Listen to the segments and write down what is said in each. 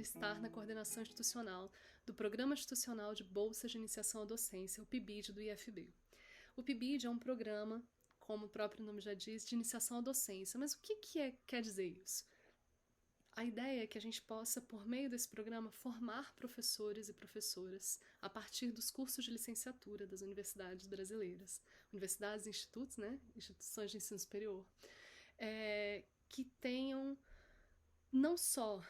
estar na coordenação institucional do Programa Institucional de Bolsas de Iniciação à Docência, o PIBID do IFB. O PIBID é um programa, como o próprio nome já diz, de iniciação à docência. Mas o que quer dizer isso? A ideia é que a gente possa, por meio desse programa, formar professores e professoras a partir dos cursos de licenciatura das universidades brasileiras, universidades e institutos, né? Instituições de ensino superior, que tenham não só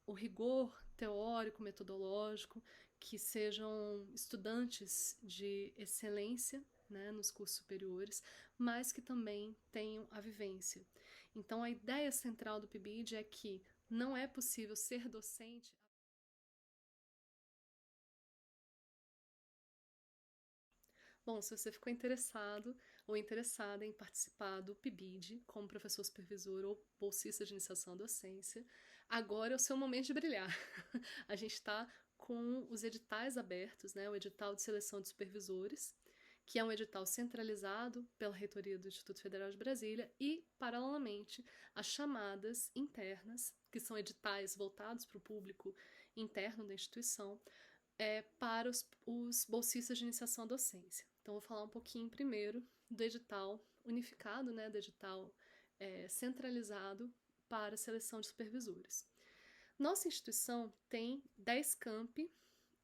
o rigor teórico, metodológico, que sejam estudantes de excelência, né, nos cursos superiores, mas que também tenham a vivência. Então, a ideia central do PIBID é que não é possível ser docente. Bom, se você ficou interessado ou interessada em participar do PIBID como professor supervisor ou bolsista de iniciação à docência, agora é o seu momento de brilhar. A gente está com os editais abertos, né? O edital de seleção de supervisores, que é um edital centralizado pela reitoria do Instituto Federal de Brasília, e, paralelamente, as chamadas internas, que são editais voltados para o público interno da instituição, para os bolsistas de iniciação à docência. Então, vou falar um pouquinho primeiro do edital unificado, né, do edital centralizado para a seleção de supervisores. Nossa instituição tem 10 campi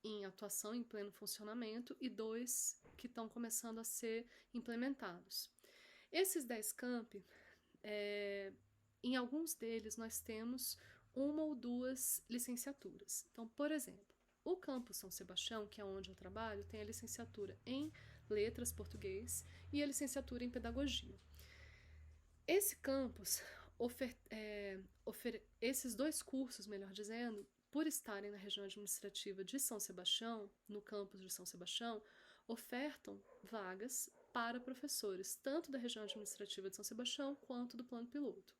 em atuação, em pleno funcionamento, e 2 que estão começando a ser implementados. Esses 10 campi, em alguns deles nós temos uma ou duas licenciaturas. Então, por exemplo, o campus São Sebastião, que é onde eu trabalho, tem a licenciatura em Letras Português e a licenciatura em Pedagogia. Esse campus, esses dois cursos, melhor dizendo, por estarem na região administrativa de São Sebastião, no campus de São Sebastião, ofertam vagas para professores, tanto da região administrativa de São Sebastião quanto do plano piloto.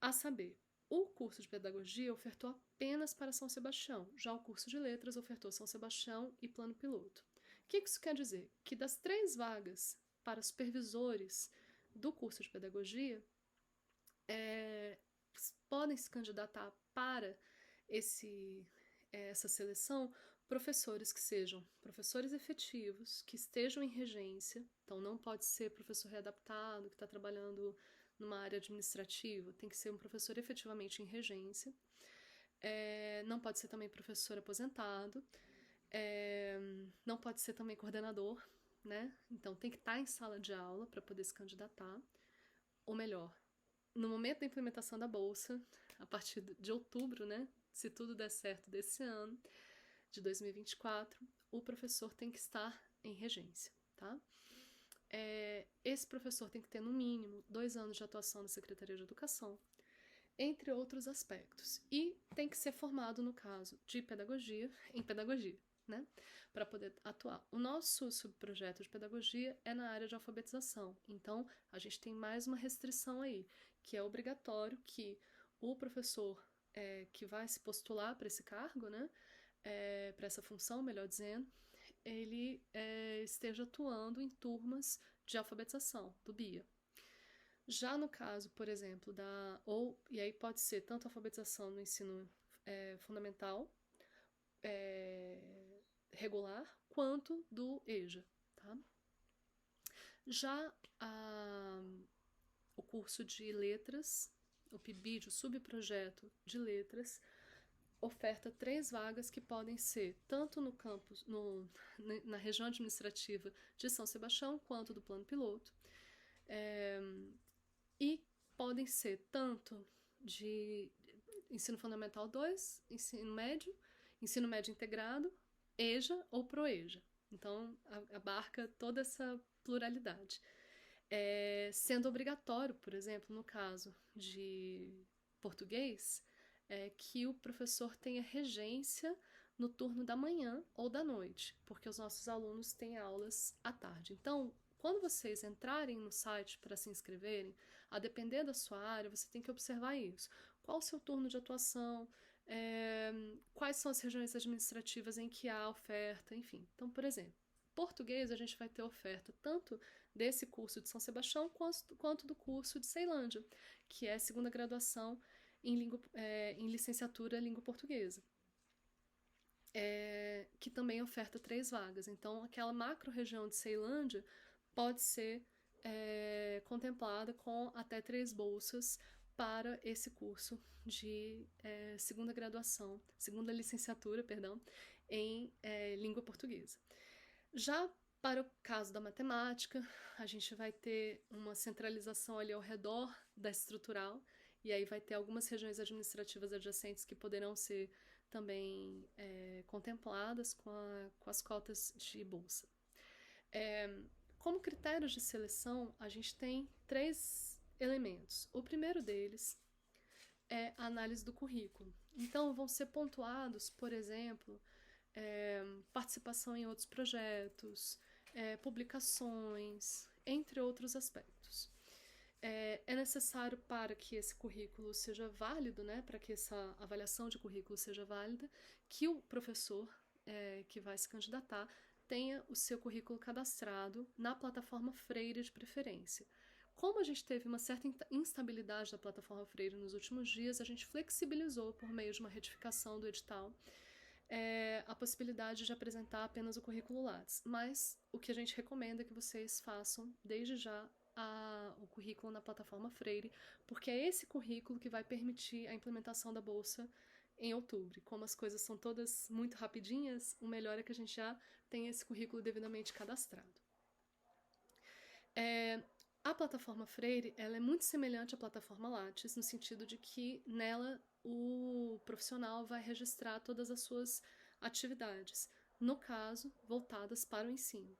A saber, o curso de pedagogia ofertou apenas para São Sebastião, já o curso de letras ofertou São Sebastião e plano piloto. O que isso quer dizer? Que das 3 vagas para supervisores do curso de pedagogia, podem se candidatar para essa seleção professores que sejam professores efetivos, que estejam em regência, então não pode ser professor readaptado, que está trabalhando numa área administrativa, tem que ser um professor efetivamente em regência, não pode ser também professor aposentado, não pode ser também coordenador, né? Então tem que estar em sala de aula para poder se candidatar, ou melhor, no momento da implementação da bolsa, a partir de outubro, né, se tudo der certo desse ano, de 2024, o professor tem que estar em regência, tá? Esse professor tem que ter, no mínimo, 2 anos de atuação na Secretaria de Educação, entre outros aspectos. E tem que ser formado, no caso de pedagogia, em pedagogia, né, para poder atuar. O nosso subprojeto de pedagogia é na área de alfabetização, então a gente tem mais uma restrição aí, que é obrigatório que o professor que vai se postular para esse cargo, né, para essa função, melhor dizendo, ele esteja atuando em turmas de alfabetização, do BIA. Já no caso, por exemplo, e aí pode ser tanto alfabetização no ensino fundamental, regular, quanto do EJA, tá? Já o curso de letras, o PIBID, o subprojeto de letras, oferta 3 vagas que podem ser tanto no campus, na região administrativa de São Sebastião, quanto do plano piloto, e podem ser tanto de ensino fundamental 2, ensino médio integrado, EJA ou ProEJA. Então, abarca toda essa pluralidade. Sendo obrigatório, por exemplo, no caso de português, que o professor tenha regência no turno da manhã ou da noite, porque os nossos alunos têm aulas à tarde. Então, quando vocês entrarem no site para se inscreverem, a depender da sua área, você tem que observar isso. Qual o seu turno de atuação? Quais são as regiões administrativas em que há oferta? Enfim, então, por exemplo, português a gente vai ter oferta tanto desse curso de São Sebastião quanto do curso de Ceilândia, que é a segunda graduação em licenciatura em língua portuguesa, que também oferta 3 vagas. Então, aquela macro-região de Ceilândia pode ser contemplada com até 3 bolsas para esse curso de segunda licenciatura, perdão, em língua portuguesa. Já para o caso da matemática, a gente vai ter uma centralização ali ao redor da estrutural, e aí vai ter algumas regiões administrativas adjacentes que poderão ser também contempladas com as cotas de bolsa. Como critérios de seleção, a gente tem 3 elementos. O primeiro deles é a análise do currículo. Então, vão ser pontuados, por exemplo, participação em outros projetos, publicações, entre outros aspectos. É necessário para que esse currículo seja válido, né, para que essa avaliação de currículo seja válida, que o professor que vai se candidatar tenha o seu currículo cadastrado na plataforma Freire de preferência. Como a gente teve uma certa instabilidade da plataforma Freire nos últimos dias, a gente flexibilizou por meio de uma retificação do edital a possibilidade de apresentar apenas o currículo Lattes. Mas o que a gente recomenda é que vocês façam desde já o currículo na plataforma Freire, porque é esse currículo que vai permitir a implementação da bolsa em outubro. Como as coisas são todas muito rapidinhas, o melhor é que a gente já tenha esse currículo devidamente cadastrado. A plataforma Freire ela é muito semelhante à plataforma Lattes, no sentido de que nela o profissional vai registrar todas as suas atividades, no caso, voltadas para o ensino.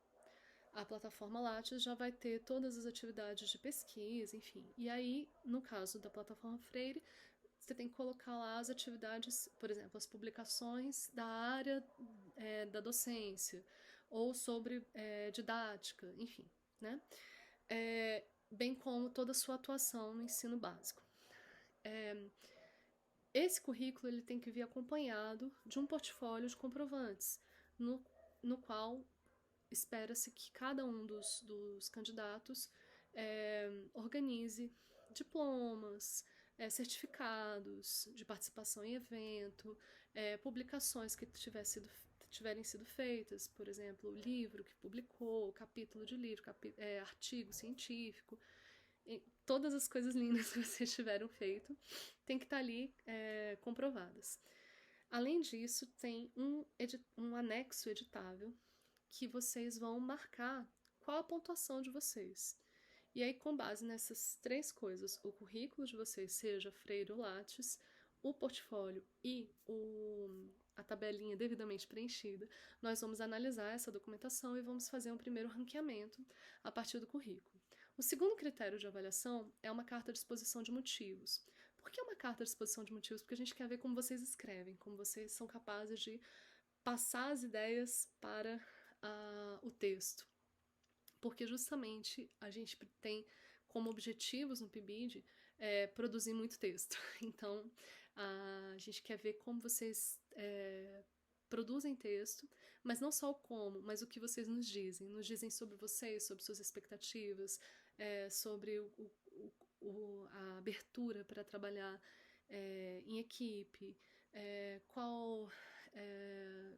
A plataforma Lattes já vai ter todas as atividades de pesquisa, enfim. E aí, no caso da plataforma Freire, você tem que colocar lá as atividades, por exemplo, as publicações da área da docência, ou sobre didática, enfim, né? Bem como toda a sua atuação no ensino básico. Esse currículo ele tem que vir acompanhado de um portfólio de comprovantes, no qual espera-se que cada um dos candidatos organize diplomas, certificados de participação em evento, publicações que tiverem sido feitas, por exemplo, o livro que publicou, capítulo de livro, artigo científico, todas as coisas lindas que vocês tiveram feito tem que estar ali comprovadas. Além disso, tem um anexo editável que vocês vão marcar qual a pontuação de vocês. E aí, com base nessas 3 coisas, o currículo de vocês, seja Freire ou Lattes, o portfólio e a tabelinha devidamente preenchida, nós vamos analisar essa documentação e vamos fazer um primeiro ranqueamento a partir do currículo. O segundo critério de avaliação é uma carta de exposição de motivos. Por que uma carta de exposição de motivos? Porque a gente quer ver como vocês escrevem, como vocês são capazes de passar as ideias para o texto. Porque justamente a gente tem como objetivos no PIBID produzir muito texto. Então, a gente quer ver como vocês produzem texto, mas não só o como, mas o que vocês nos dizem. Nos dizem sobre vocês, sobre suas expectativas, sobre a abertura para trabalhar em equipe,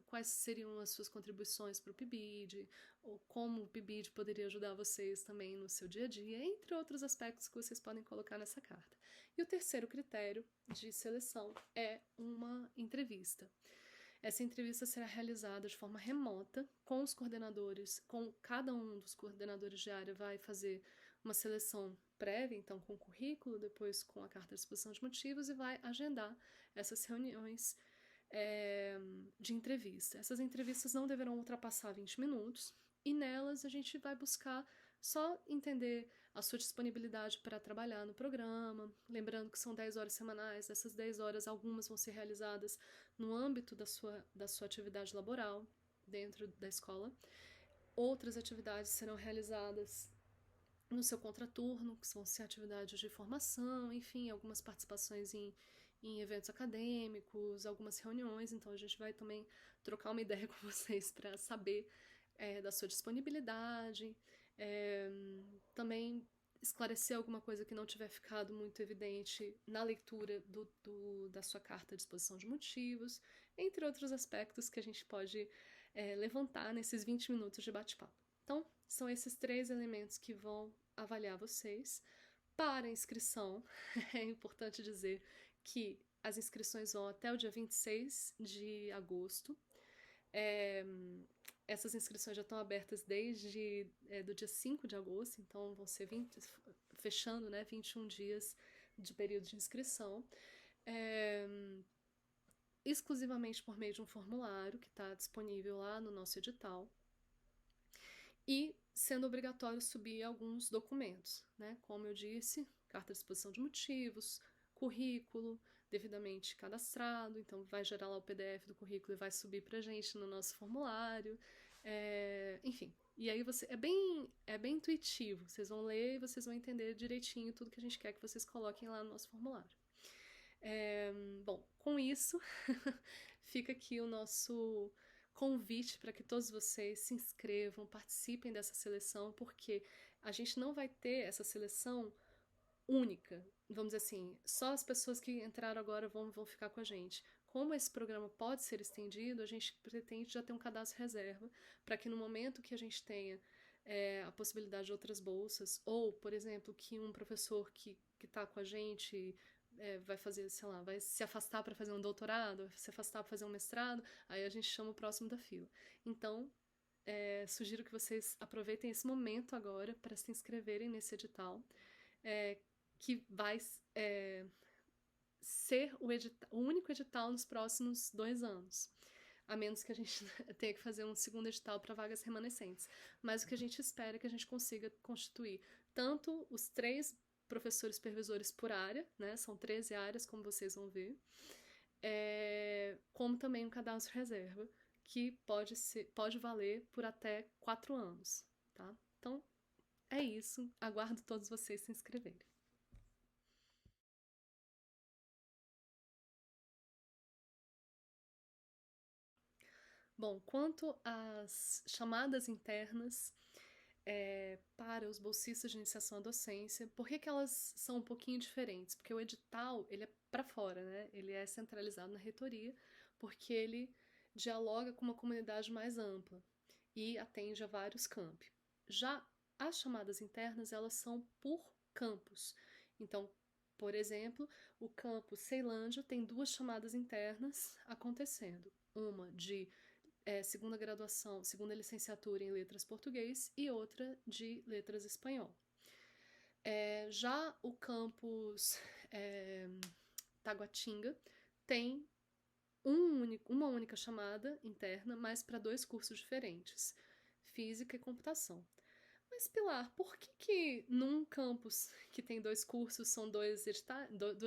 quais seriam as suas contribuições para o PIBID, ou como o PIBID poderia ajudar vocês também no seu dia a dia, entre outros aspectos que vocês podem colocar nessa carta. E o terceiro critério de seleção é uma entrevista. Essa entrevista será realizada de forma remota com os coordenadores, com cada um dos coordenadores de área vai fazer uma seleção prévia, então com o currículo, depois com a carta de exposição de motivos e vai agendar essas reuniões de entrevista. Essas entrevistas não deverão ultrapassar 20 minutos e nelas a gente vai buscar só entender a sua disponibilidade para trabalhar no programa, lembrando que são 10 horas semanais, dessas 10 horas algumas vão ser realizadas no âmbito da sua atividade laboral dentro da escola, outras atividades serão realizadas no seu contraturno, que vão ser atividades de formação, enfim, algumas participações em eventos acadêmicos, algumas reuniões, então a gente vai também trocar uma ideia com vocês para saber da sua disponibilidade, também esclarecer alguma coisa que não tiver ficado muito evidente na leitura da sua carta de exposição de motivos, entre outros aspectos que a gente pode levantar nesses 20 minutos de bate-papo. Então, são esses 3 elementos que vão avaliar vocês. Para a inscrição, é importante dizer que as inscrições vão até o dia 26 de agosto. Essas inscrições já estão abertas desde do dia 5 de agosto, então vão ser fechando, né, 21 dias de período de inscrição. Exclusivamente por meio de um formulário que está disponível lá no nosso edital. E sendo obrigatório subir alguns documentos, né? Como eu disse, carta de exposição de motivos, currículo, devidamente cadastrado, então vai gerar lá o PDF do currículo e vai subir pra gente no nosso formulário, enfim. E aí é bem intuitivo, vocês vão ler e vocês vão entender direitinho tudo que a gente quer que vocês coloquem lá no nosso formulário. Bom, com isso, fica aqui o nosso convite para que todos vocês se inscrevam, participem dessa seleção, porque a gente não vai ter essa seleção única, vamos dizer assim, só as pessoas que entraram agora vão ficar com a gente. Como esse programa pode ser estendido, a gente pretende já ter um cadastro reserva, para que no momento que a gente tenha a possibilidade de outras bolsas, ou, por exemplo, que um professor que está com a gente vai fazer, sei lá, vai se afastar para fazer um doutorado, vai se afastar para fazer um mestrado, aí a gente chama o próximo da fila. Então, sugiro que vocês aproveitem esse momento agora para se inscreverem nesse edital, que vai ser o único edital nos próximos 2 anos. A menos que a gente tenha que fazer um segundo edital para vagas remanescentes. Mas o que a gente espera é que a gente consiga constituir tanto os 3 professores supervisores por área, né? São 13 áreas, como vocês vão ver, como também um cadastro reserva, que pode valer por até 4 anos, tá? Então, é isso. Aguardo todos vocês se inscreverem. Bom, quanto às chamadas internas para os bolsistas de iniciação à docência, por que elas são um pouquinho diferentes? Porque o edital, ele é para fora, né? Ele é centralizado na reitoria, porque ele dialoga com uma comunidade mais ampla e atende a vários campi. Já as chamadas internas, elas são por campus. Então, por exemplo, o campus Ceilândia tem 2 chamadas internas acontecendo. Uma de segunda graduação, segunda licenciatura em letras português e outra de letras espanhol. Já o campus Taguatinga tem uma única chamada interna, mas para 2 cursos diferentes, física e computação. Mas, Pilar, por que num campus que tem 2 cursos são 2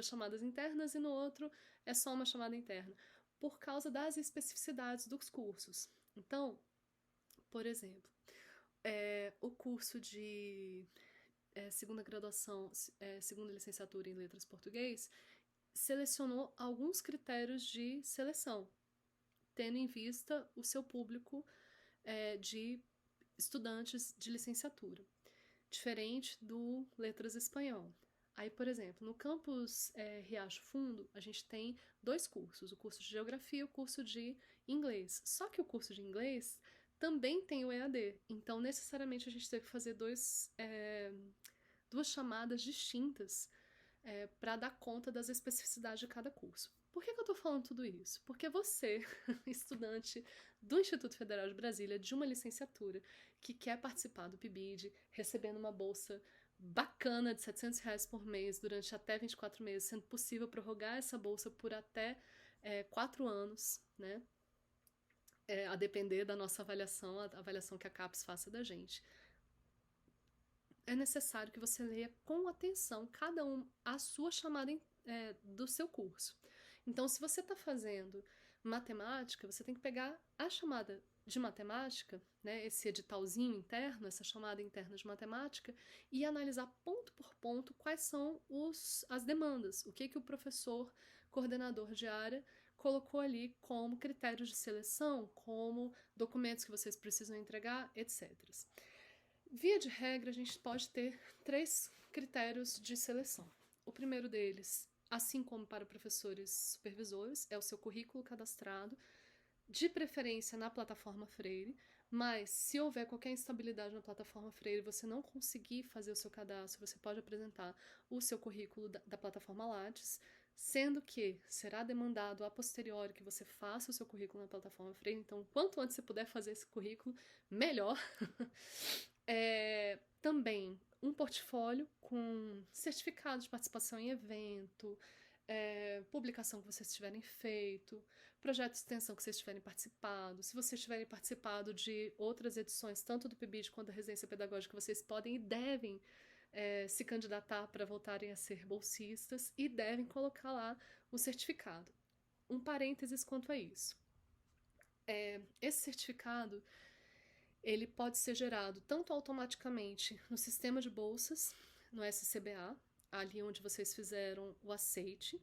chamadas internas e no outro é só uma chamada interna? Por causa das especificidades dos cursos. Então, por exemplo, o curso de segunda graduação, segunda licenciatura em letras português, selecionou alguns critérios de seleção, tendo em vista o seu público de estudantes de licenciatura, diferente do letras espanhol. Aí, por exemplo, no campus Riacho Fundo, a gente tem 2 cursos, o curso de Geografia e o curso de Inglês. Só que o curso de Inglês também tem o EAD, então necessariamente a gente teve que fazer 2 chamadas distintas para dar conta das especificidades de cada curso. Por que eu estou falando tudo isso? Porque você, estudante do Instituto Federal de Brasília, de uma licenciatura, que quer participar do PIBID, recebendo uma bolsa bacana de R$700 por mês durante até 24 meses, sendo possível prorrogar essa bolsa por até 4 anos, né? A depender da nossa avaliação, a avaliação que a CAPES faça da gente. É necessário que você leia com atenção cada a sua chamada do seu curso. Então, se você está fazendo matemática, você tem que pegar a chamada de matemática, né, esse editalzinho interno, essa chamada interna de matemática, e analisar ponto por ponto quais são as demandas, o que o professor coordenador de área colocou ali como critérios de seleção, como documentos que vocês precisam entregar, etc. Via de regra, a gente pode ter 3 critérios de seleção. O primeiro deles, assim como para professores supervisores, é o seu currículo cadastrado, de preferência na plataforma Freire, mas se houver qualquer instabilidade na plataforma Freire, você não conseguir fazer o seu cadastro, você pode apresentar o seu currículo da plataforma Lattes, sendo que será demandado a posteriori que você faça o seu currículo na plataforma Freire, então quanto antes você puder fazer esse currículo, melhor. Também um portfólio com certificado de participação em evento, publicação que vocês tiverem feito, projeto de extensão que vocês tiverem participado. Se vocês tiverem participado de outras edições, tanto do PIBID quanto da residência pedagógica, vocês podem e devem se candidatar para voltarem a ser bolsistas e devem colocar lá o certificado. Um parênteses quanto a isso. Esse certificado ele pode ser gerado tanto automaticamente no sistema de bolsas, no SCBA, ali onde vocês fizeram o aceite,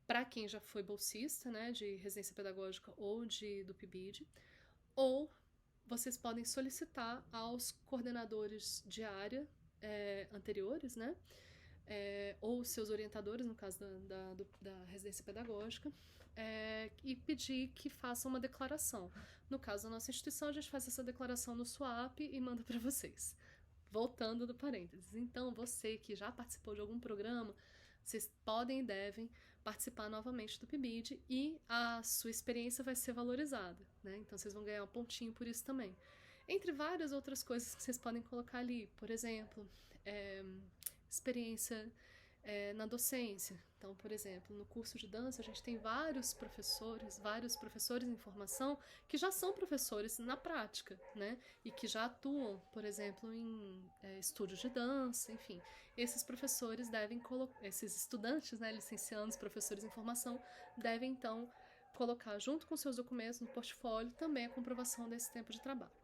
para quem já foi bolsista, né, de residência pedagógica ou do PIBID, ou vocês podem solicitar aos coordenadores de área anteriores, né, ou seus orientadores, no caso da residência pedagógica, e pedir que façam uma declaração. No caso da nossa instituição, a gente faz essa declaração no SWAP e manda para vocês. Voltando do parênteses. Então, você que já participou de algum programa, vocês podem e devem participar novamente do PIBID e a sua experiência vai ser valorizada, né? Então, vocês vão ganhar um pontinho por isso também. Entre várias outras coisas que vocês podem colocar ali, por exemplo, experiência na docência. Então, por exemplo, no curso de dança, a gente tem vários professores em formação que já são professores na prática, né? E que já atuam, por exemplo, em estúdios de dança, enfim. Esses professores devem colocar, esses estudantes, né, licenciandos, professores em formação, devem, então, colocar junto com seus documentos no portfólio também a comprovação desse tempo de trabalho.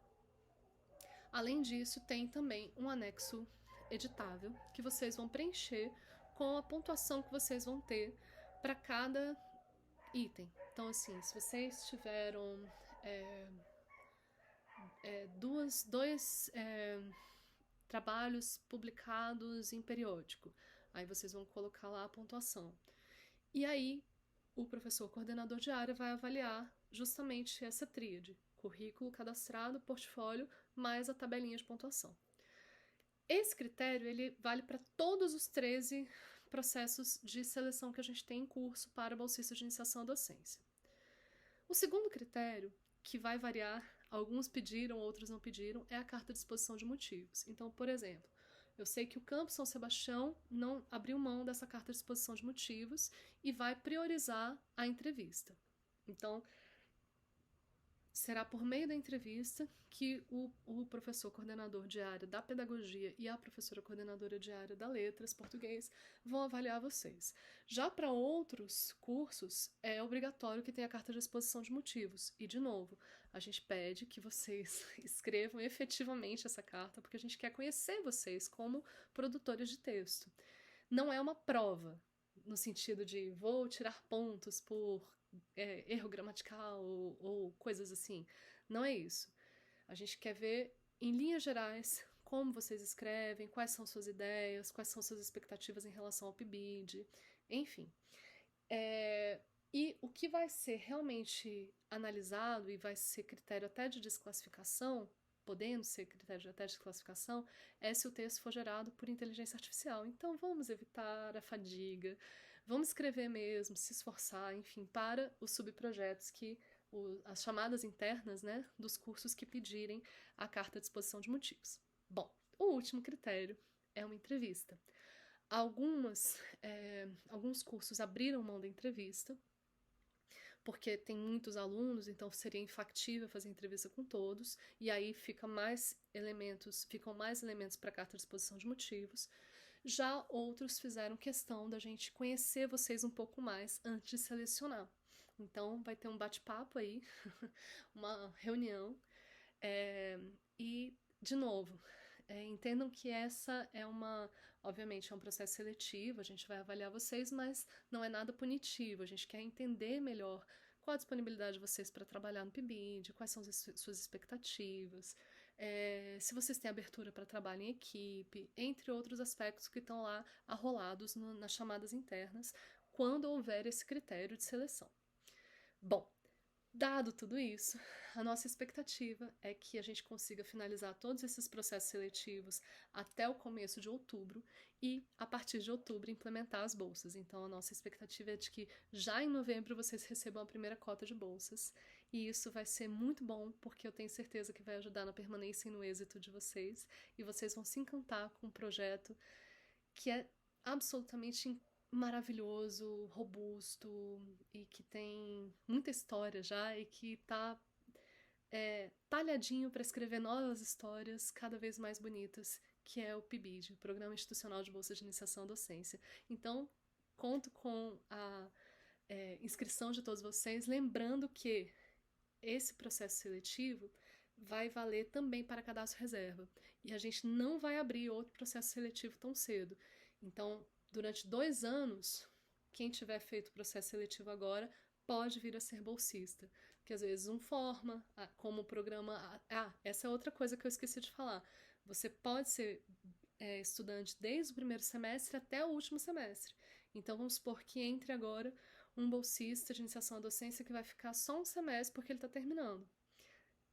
Além disso, tem também um anexo editável que vocês vão preencher com a pontuação que vocês vão ter para cada item. Então, assim, se vocês tiveram dois trabalhos publicados em periódico, aí vocês vão colocar lá a pontuação. E aí, o professor coordenador de área vai avaliar justamente essa tríade: currículo cadastrado, portfólio, mais a tabelinha de pontuação. Esse critério ele vale para todos os 13 processos de seleção que a gente tem em curso para bolsistas de iniciação à docência. O segundo critério, que vai variar, alguns pediram, outros não pediram, é a carta de exposição de motivos. Então, por exemplo, eu sei que o Campus São Sebastião não abriu mão dessa carta de exposição de motivos e vai priorizar a entrevista. Então, será por meio da entrevista que o professor coordenador de área da pedagogia e a professora coordenadora de área da letras, português, vão avaliar vocês. Já para outros cursos, é obrigatório que tenha a carta de exposição de motivos. E, de novo, a gente pede que vocês escrevam efetivamente essa carta, porque a gente quer conhecer vocês como produtores de texto. Não é uma prova, no sentido de vou tirar pontos por erro gramatical ou coisas assim. Não é isso. A gente quer ver, em linhas gerais, como vocês escrevem, quais são suas ideias, quais são suas expectativas em relação ao PIBID, enfim. E o que vai ser realmente analisado e vai ser critério até de desclassificação, podendo ser critério até de desclassificação, é se o texto for gerado por inteligência artificial. Então vamos evitar a fadiga, vamos escrever mesmo, se esforçar, enfim, para os subprojetos as chamadas internas, né, dos cursos que pedirem a carta de exposição de motivos. Bom, o último critério é uma entrevista. Alguns cursos abriram mão da entrevista, porque tem muitos alunos, então seria infactível fazer entrevista com todos, e aí ficam mais elementos para a carta de exposição de motivos. Já outros fizeram questão da gente conhecer vocês um pouco mais antes de selecionar. Então, vai ter um bate-papo aí, uma reunião. E, de novo, entendam que essa obviamente, é um processo seletivo, a gente vai avaliar vocês, mas não é nada punitivo. A gente quer entender melhor qual a disponibilidade de vocês para trabalhar no PIBID, quais são as suas expectativas, se vocês têm abertura para trabalho em equipe, entre outros aspectos que estão lá arrolados nas chamadas internas, quando houver esse critério de seleção. Bom, dado tudo isso, a nossa expectativa é que a gente consiga finalizar todos esses processos seletivos até o começo de outubro e, a partir de outubro, implementar as bolsas. Então, a nossa expectativa é de que já em novembro vocês recebam a primeira cota de bolsas, e isso vai ser muito bom, porque eu tenho certeza que vai ajudar na permanência e no êxito de vocês, e vocês vão se encantar com um projeto que é absolutamente maravilhoso, robusto e que tem muita história já e que tá talhadinho para escrever novas histórias cada vez mais bonitas, que é o PIBID, o Programa Institucional de Bolsa de Iniciação à Docência. Então, conto com a inscrição de todos vocês, lembrando que esse processo seletivo vai valer também para cadastro reserva. E a gente não vai abrir outro processo seletivo tão cedo. Então, durante 2 anos, quem tiver feito o processo seletivo agora pode vir a ser bolsista. Porque às vezes forma, como o programa... essa é outra coisa que eu esqueci de falar. Você pode ser estudante desde o primeiro semestre até o último semestre. Então, vamos supor que entre agora um bolsista de iniciação à docência que vai ficar só um semestre porque ele está terminando.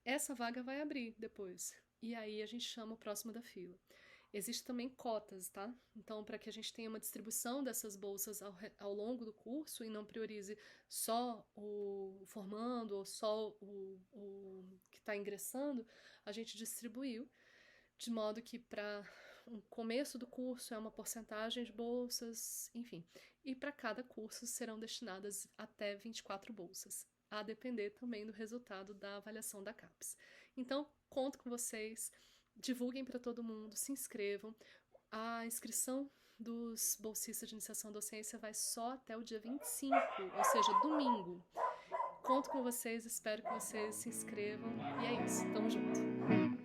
Essa vaga vai abrir depois. E aí a gente chama o próximo da fila. Existem também cotas, tá? Então, para que a gente tenha uma distribuição dessas bolsas ao longo do curso e não priorize só o formando ou só o que está ingressando, a gente distribuiu de modo que para o começo do curso é uma porcentagem de bolsas, enfim. E para cada curso serão destinadas até 24 bolsas, a depender também do resultado da avaliação da CAPES. Então, conto com vocês, divulguem para todo mundo, se inscrevam. A inscrição dos bolsistas de iniciação à docência vai só até o dia 25, ou seja, domingo. Conto com vocês, espero que vocês se inscrevam. E é isso, tamo junto!